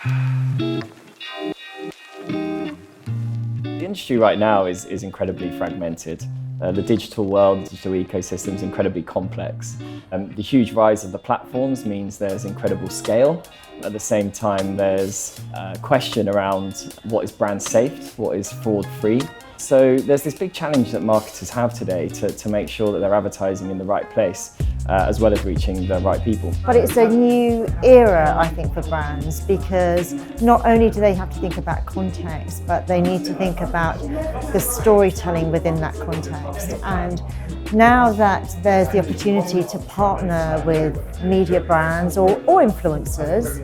The industry right now is incredibly fragmented. The digital world, the digital ecosystem is incredibly complex. The huge rise of the platforms means there's incredible scale. At the same time, there's a question around what is brand safe, what is fraud-free. So there's this big challenge that marketers have today to make sure that they're advertising in the right place, as well as reaching the right people. But it's a new era, I think, for brands, because not only do they have to think about context, but they need to think about the storytelling within that context. And now that there's the opportunity to partner with media brands or influencers,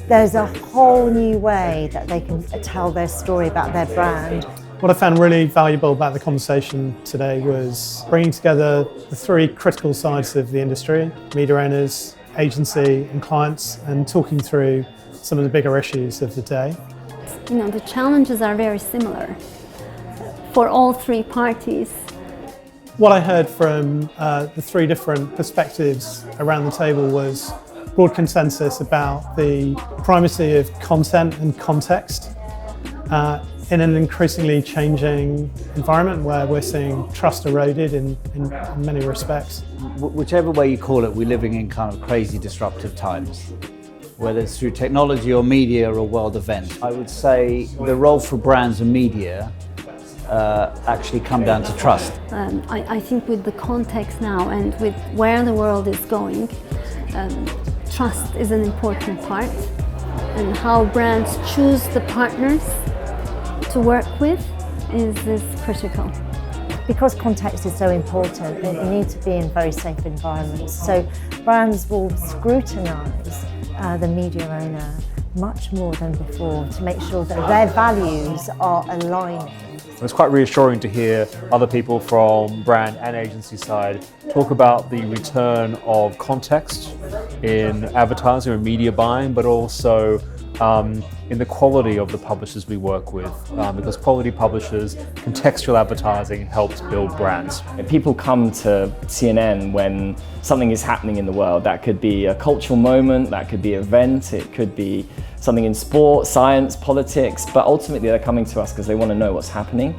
there's a whole new way that they can tell their story about their brand. What I found really valuable about the conversation today was bringing together the three critical sides of the industry: media owners, agency and clients, and talking through some of the bigger issues of the day. You know, the challenges are very similar for all three parties. What I heard from the three different perspectives around the table was broad consensus about the primacy of content and context in an increasingly changing environment where we're seeing trust eroded in many respects. Whichever way you call it, we're living in kind of crazy disruptive times, whether it's through technology or media or world events. I would say the role for brands and media actually come down to trust. I think with the context now and with where the world is going, trust is an important part, and how brands choose the partners to work with is critical. Because context is so important, you need to be in very safe environments. So brands will scrutinise the media owner much more than before to make sure that their values are aligning. It's quite reassuring to hear other people from brand and agency side talk about the return of context in advertising and media buying, but also in the quality of the publishers we work with, because quality publishers, contextual advertising helps build brands. If people come to CNN when something is happening in the world, that could be a cultural moment, that could be an event, it could be something in sport, science, politics, but ultimately they're coming to us because they want to know what's happening.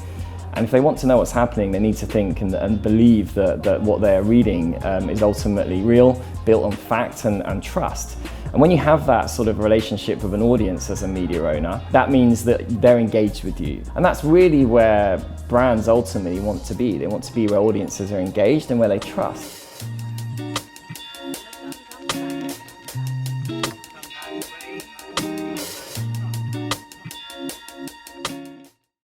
And if they want to know what's happening, they need to think and believe that what they're reading is ultimately real, built on fact and trust. And when you have that sort of relationship with an audience as a media owner, that means that they're engaged with you. And that's really where brands ultimately want to be. They want to be where audiences are engaged and where they trust.